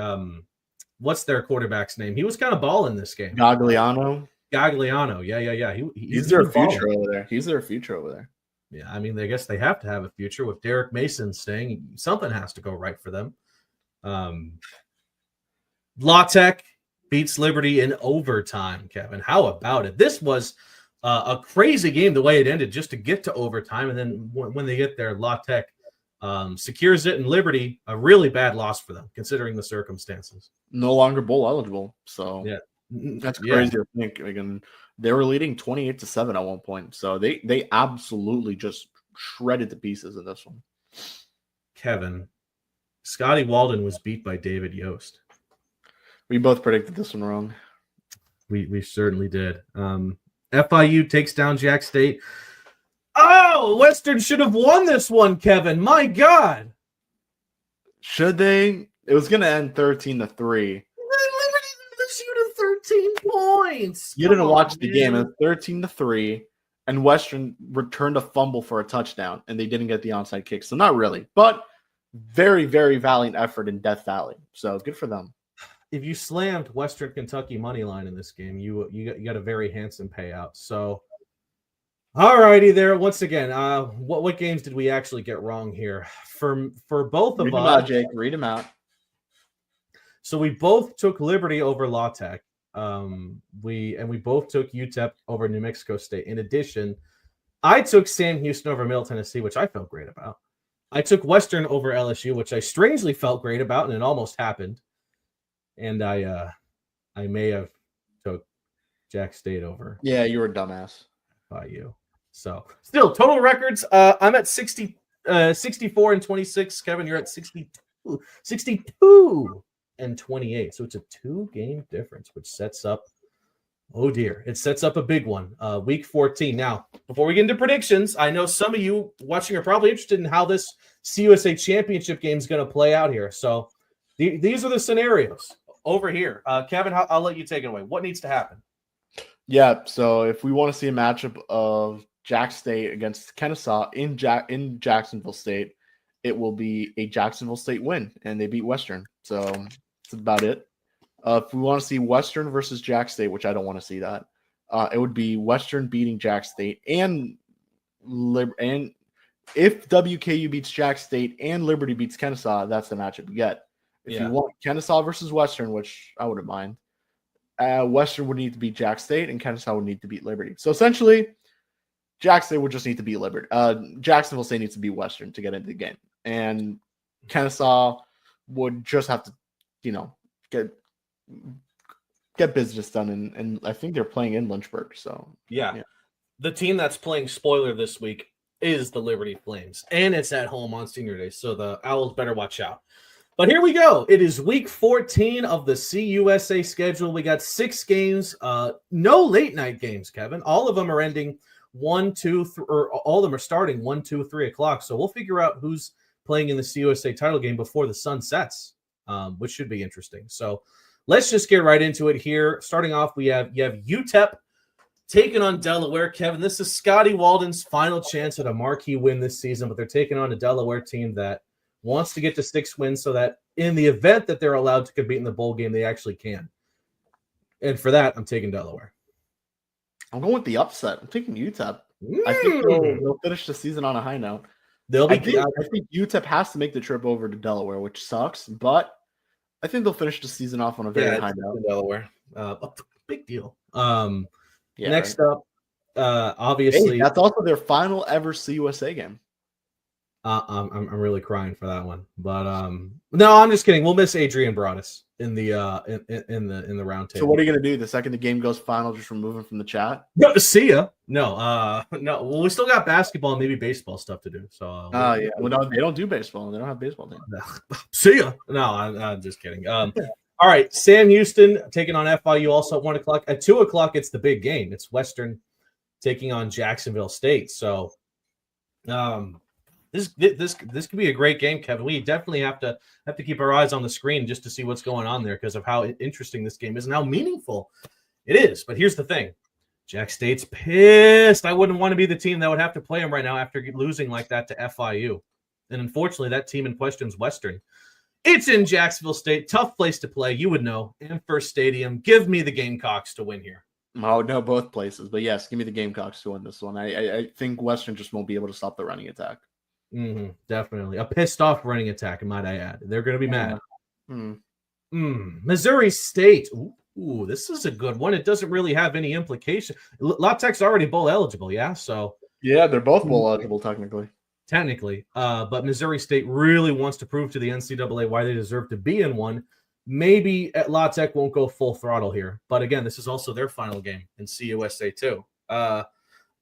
What's their quarterback's name? He was kind of balling this game. Gagliano. Yeah. He's their future over there. He's their future over there. Yeah, I mean, I guess they have to have a future with Derek Mason staying. Something has to go right for them. La Tech beats Liberty in overtime, Kevin. How about it? This was a crazy game the way it ended just to get to overtime. And then when they get there, La Tech secures it, and Liberty, a really bad loss for them, considering the circumstances. No longer bowl eligible. So yeah, that's crazy to think. Again, they were leading 28-7 at one point. So they absolutely just shredded the pieces in this one. Kevin, Scotty Walden was beat by David Yost. We both predicted this one wrong. We certainly did. FIU takes down Jack State. Oh, Western should have won this one, Kevin. My God. Should they? It was going to end 13-3. Liberty shoot 13 points. You didn't watch the game. It was 13-3, and Western returned a fumble for a touchdown, and they didn't get the onside kick. So not really, but very, very valiant effort in Death Valley. So good for them. If you slammed Western Kentucky money line in this game, you got a very handsome payout. So, all righty there. Once again, what games did we actually get wrong here? For both of us, read them out, Jake. Read them out. So we both took Liberty over La Tech. We both took UTEP over New Mexico State. In addition, I took Sam Houston over Middle Tennessee, which I felt great about. I took Western over LSU, which I strangely felt great about, and it almost happened. And I may have took Jack State over. Yeah, you were a dumbass. FIU. So still total records. I'm at 64 and 26. Kevin, you're at 62 and 28. So it's a 2-game difference, which sets up. Oh dear, it sets up a big one. Week 14. Now, before we get into predictions, I know some of you watching are probably interested in how this CUSA championship game is going to play out here. So these are the scenarios over here. Kevin, I'll let you take it away. What needs to happen? Yeah, so if we want to see a matchup of Jack State against Kennesaw in Jacksonville State, it will be a Jacksonville State win, and they beat Western. So that's about it. If we want to see Western versus Jack State, which I don't want to see that, it would be Western beating Jack State and if WKU beats Jack State and Liberty beats Kennesaw, that's the matchup you get. If you want Kennesaw versus Western, which I wouldn't mind, Western would need to beat Jack State and Kennesaw would need to beat Liberty. So essentially, Jack State would just need to beat Liberty. Jacksonville State needs to beat Western to get into the game. And Kennesaw would just have to, get business done. And I think they're playing in Lynchburg. So yeah. The team that's playing spoiler this week is the Liberty Flames. And it's at home on Senior Day. So the Owls better watch out. But here we go. It is week 14 of the CUSA schedule. We got 6 games, no late night games, Kevin. All of them are ending 1, 2, 3, or all of them are starting 1, 2, 3 o'clock. So we'll figure out who's playing in the CUSA title game before the sun sets, which should be interesting. So let's just get right into it here. Starting off, you have UTEP taking on Delaware. Kevin, this is Scotty Walden's final chance at a marquee win this season, but they're taking on a Delaware team that wants to get to 6 wins so that in the event that they're allowed to compete in the bowl game, they actually can. And for that, I'm taking Delaware. I'm going with the upset. I'm taking UTEP. I think they'll finish the season on a high note. I think UTEP has to make the trip over to Delaware, which sucks, but I think they'll finish the season off on a very high note. Delaware. Big deal. Next up, obviously. Hey, that's also their final ever CUSA game. I'm really crying for that one, but no, I'm just kidding. We'll miss Adrian Broadus in the in the round table. So what are you gonna do the second the game goes final? Just remove him from the chat? No, see ya. No, no. Well, we still got basketball and maybe baseball stuff to do. So yeah, well, no, they don't do baseball. They don't have baseball team. See ya. No, I'm just kidding. All right, Sam Houston taking on FIU also at 1 o'clock. At 2 o'clock, it's the big game. It's Western taking on Jacksonville State. So, This could be a great game, Kevin. We definitely have to keep our eyes on the screen just to see what's going on there because of how interesting this game is and how meaningful it is. But here's the thing. Jack State's pissed. I wouldn't want to be the team that would have to play him right now after losing like that to FIU. And unfortunately, that team in question is Western. It's in Jacksonville State. Tough place to play. You would know. Amherst Stadium. Give me the Gamecocks to win here. I would know both places. But yes, give me the Gamecocks to win this one. I think Western just won't be able to stop the running attack. Definitely. A pissed off running attack, might I add. They're going to be mad. Missouri State. Ooh, this is a good one. It doesn't really have any implication. La Tech's already bowl eligible, yeah? So yeah, they're both bowl eligible technically. But Missouri State really wants to prove to the NCAA why they deserve to be in one. Maybe at La Tech won't go full throttle here. But again, this is also their final game in CUSA too. I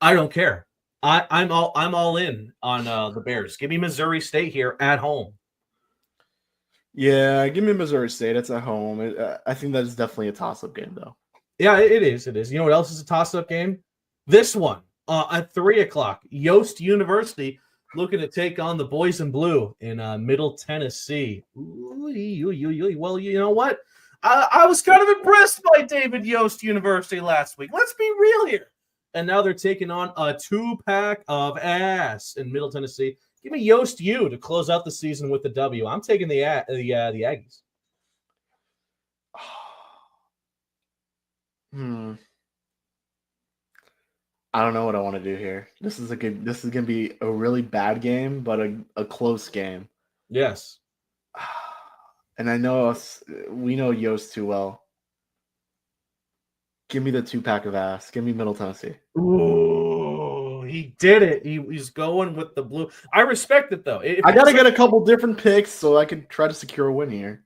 don't care. I'm all in on the Bears. Give me Missouri State here at home. Yeah, give me Missouri State. It's at home. I think that is definitely a toss-up game, though. Yeah, it is. It is. You know what else is a toss-up game? This one at 3 o'clock. Yost University looking to take on the Boys in Blue in Middle Tennessee. Well, you know what? I was kind of impressed by David Yost University last week. Let's be real here. And now they're taking on a 2-pack of ass in Middle Tennessee. Give me Yost U to close out the season with the W. I'm taking the Aggies. I don't know what I want to do here. This is gonna be a really bad game, but a close game. Yes. And I know we know Yost too well. Give me the 2-pack of ass. Give me Middle Tennessee. Ooh, he did it. He's going with the blue. I respect it, though. I got to get a couple different picks so I can try to secure a win here.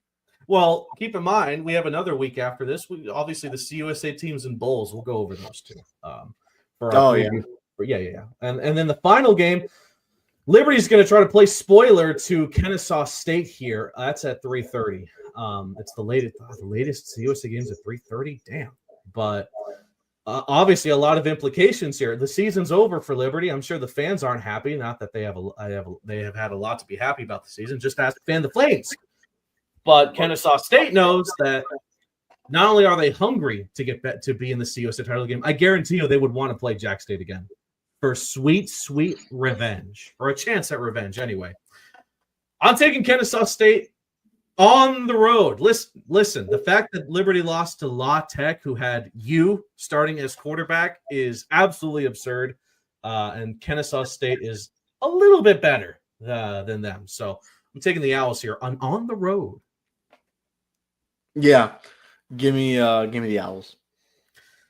Well, keep in mind, we have another week after this. Obviously, the CUSA teams and bowls. We'll go over those two. Yeah. And then the final game, Liberty's going to try to play spoiler to Kennesaw State here. That's at 3:30. It's the latest CUSA games at 3:30. Damn. But obviously, a lot of implications here. The season's over for Liberty. I'm sure the fans aren't happy. Not that they have had a lot to be happy about the season. Just ask fan the Flames. But Kennesaw State knows that not only are they hungry to get to be in the CUSA title game, I guarantee you they would want to play Jack State again for sweet, sweet revenge, or a chance at revenge anyway. I'm taking Kennesaw State on the road. Listen, the fact that Liberty lost to La Tech, who had you starting as quarterback, is absolutely absurd. And Kennesaw State is a little bit better than them. So I'm taking the Owls here on the road. Yeah, give me the Owls.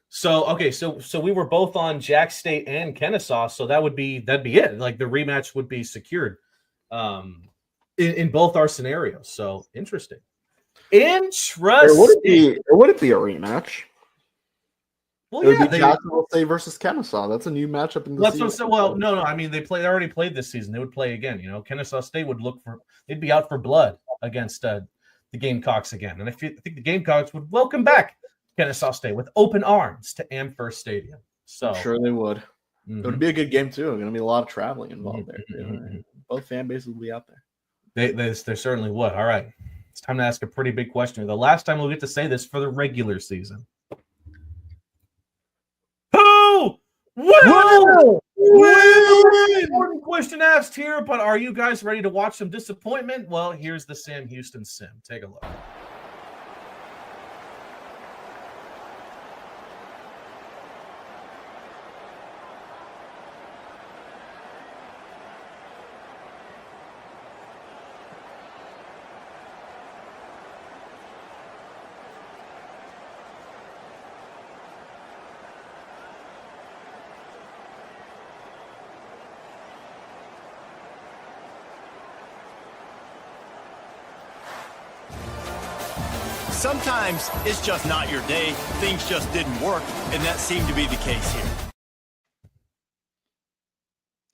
So okay, so we were both on Jack State and Kennesaw, so that'd be it. Like the rematch would be secured, in both our scenarios. So interesting. It wouldn't be a rematch. Well, it would be Jacksonville State versus Kennesaw. That's a new matchup in the season. Well, no. I mean, they already played this season. They would play again. You know, Kennesaw State they'd be out for blood against the Gamecocks again. And I think the Gamecocks would welcome back Kennesaw State with open arms to Amherst Stadium. So I'm sure they would. Mm-hmm. It would be a good game too. There's going to be a lot of traveling involved there. Mm-hmm. Both fan bases will be out there. They certainly would. All right, it's time to ask a pretty big question. The last time we'll get to say this for the regular season. Who will win? Important question asked here, but are you guys ready to watch some disappointment? Well, here's the Sam Houston sim. Take a look. Sometimes it's just not your day. Things just didn't work, and that seemed to be the case here.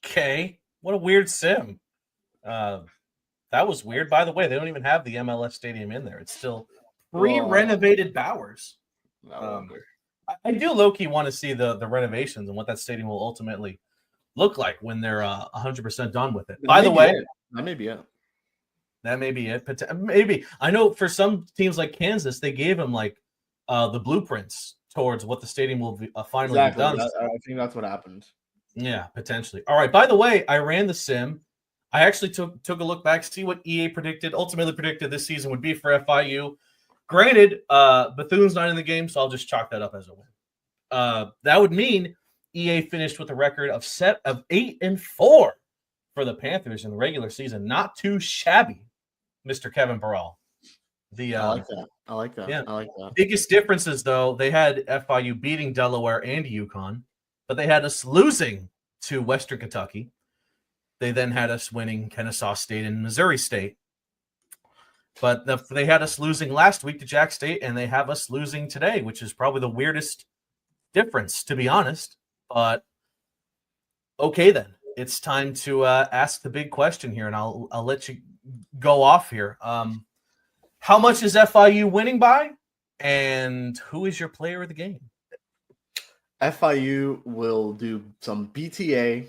Okay, what a weird sim. That was weird. By the way, they don't even have the MLS stadium in there. It's still re-renovated Bowers. I do low-key want to see the renovations and what that stadium will ultimately look like when they're 100% done with it. By the way, that may be it. That may be it. Maybe. I know for some teams like Kansas, they gave them like the blueprints towards what the stadium will be, finally be done. I think that's what happened. Yeah, potentially. All right. By the way, I ran the sim. I actually took a look back to see what EA ultimately predicted this season would be for FIU. Granted, Bethune's not in the game, so I'll just chalk that up as a win. That would mean EA finished with a record of 8-4 for the Panthers in the regular season. Not too shabby. Mr. Kevin Burrell. I like that. Yeah. I like that. Biggest differences, though, they had FIU beating Delaware and UConn, but they had us losing to Western Kentucky. They then had us winning Kennesaw State and Missouri State. But they had us losing last week to Jack State, and they have us losing today, which is probably the weirdest difference, to be honest. But okay, then. It's time to ask the big question here, and I'll let you go off here. How much is FIU winning by, and who is your player of the game? FIU will do some BTA,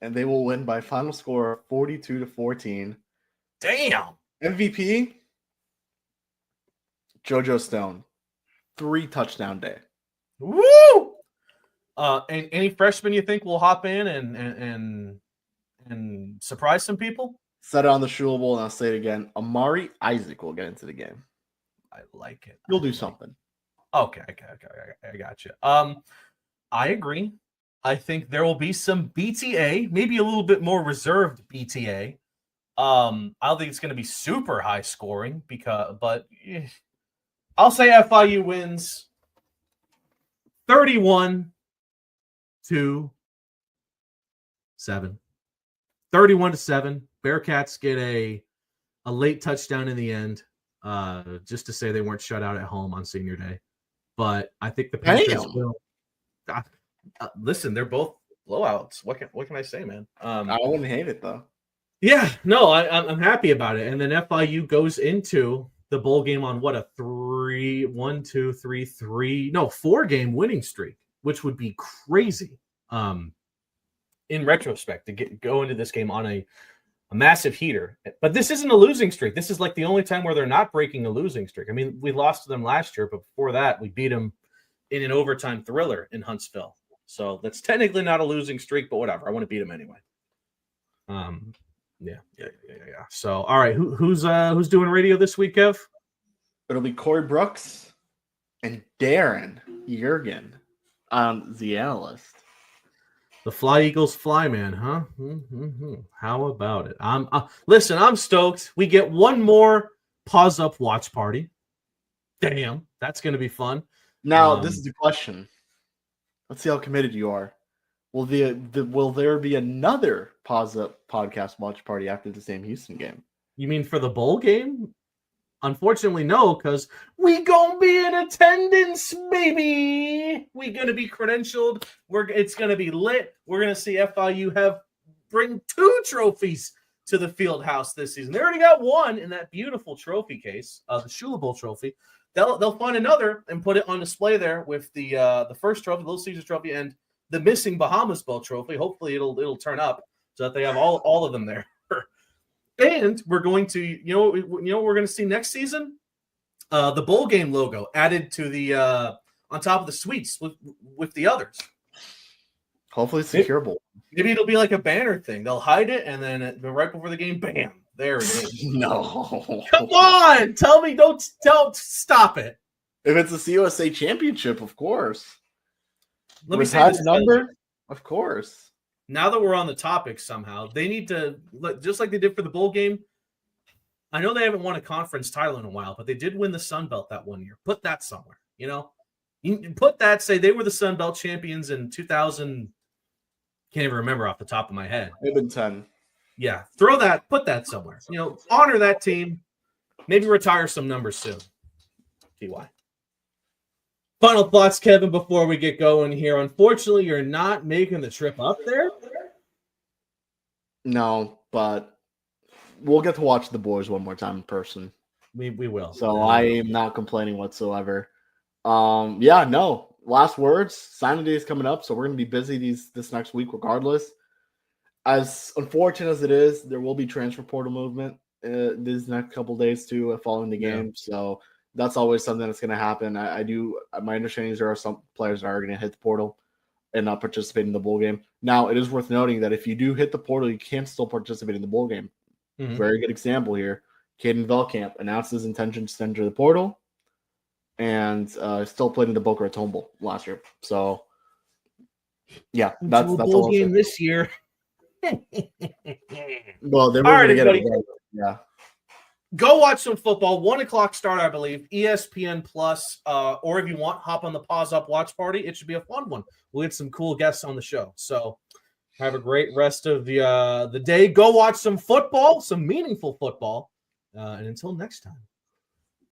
and they will win by final score of 42-14. Damn. MVP, JoJo Stone, 3 touchdown day. Woo! And any freshmen you think will hop in and surprise some people? Said it on the Shulable, and I'll say it again. Amari Isaac will get into the game. I like it. He'll do something. Okay. I got you. I agree. I think there will be some BTA, maybe a little bit more reserved BTA. I don't think it's going to be super high scoring but I'll say FIU wins 31-7. 31-7. Bearcats get a late touchdown in the end, just to say they weren't shut out at home on senior day. But I think the Panthers will. Listen, they're both blowouts. What can I say, man? I wouldn't hate it though. Yeah, no, I'm happy about it. And then FIU goes into the bowl game on what, a 4-game winning streak, which would be crazy. In retrospect, to go into this game on a massive heater. But this isn't a losing streak. This is like the only time where they're not breaking a losing streak. I mean, we lost to them last year, but before that, we beat them in an overtime thriller in Huntsville. So that's technically not a losing streak, but whatever. I want to beat them anyway. Yeah. So, all right, who's doing radio this week, Kev? It'll be Corey Brooks and Darren Jurgen on the analyst. The Fly Eagles fly, man, huh? How about it? Listen, I'm stoked. We get one more Paws Up watch party. Damn, that's going to be fun. Now, this is the question. Let's see how committed you are. Will there be another Paws Up podcast watch party after the same Houston game? You mean for the bowl game? Unfortunately, no, because we gonna be in attendance, baby. We gonna be credentialed. It's gonna be lit. We're gonna see FIU bring 2 trophies to the field house this season. They already got one in that beautiful trophy case, the Shula Bowl trophy. They'll find another and put it on display there with the first trophy, the Little Caesars trophy, and the missing Bahamas Bowl trophy. Hopefully, it'll turn up so that they have all of them there. And we're going to, you know what we're going to see next season? The bowl game logo added to the on top of the suites with the others. Hopefully it's securable. Maybe it'll be like a banner thing. They'll hide it, and then right before the game, bam, there it is. No. Come on, tell me, don't stop it. If it's a CUSA championship, of course. Let me say this number, of course. Now that we're on the topic somehow, they need to, just like they did for the bowl game. I know they haven't won a conference title in a while, but they did win the Sun Belt that one year. Put that somewhere, you put that, say they were the Sun Belt champions in 2000. Can't even remember off the top of my head. Maybe 10. Yeah, put that somewhere. Honor that team. Maybe retire some numbers soon. TY. Final thoughts, Kevin, before we get going here. Unfortunately, you're not making the trip up there. No, but we'll get to watch the boys one more time in person. We will. So I am not complaining whatsoever. No. Last words. Signing day is coming up, so we're going to be busy this next week regardless. As unfortunate as it is, there will be transfer portal movement these next couple days too following the game. Yeah. So that's always something that's going to happen. My understanding is there are some players that are going to hit the portal and not participate in the bowl game. Now, it is worth noting that if you do hit the portal, you can still participate in the bowl game. Mm-hmm. Very good example here. Caden Velkamp announced his intention to enter the portal and still played in the Boca Raton Bowl last year. So, yeah, that's a bowl game this year. Well, they're going to get it. Yeah. Go watch some football. 1:00 start, I believe. ESPN Plus, or if you want, hop on the Paws Up watch party. It should be a fun one. We'll get some cool guests on the show. So have a great rest of the day. Go watch some football, some meaningful football. And until next time.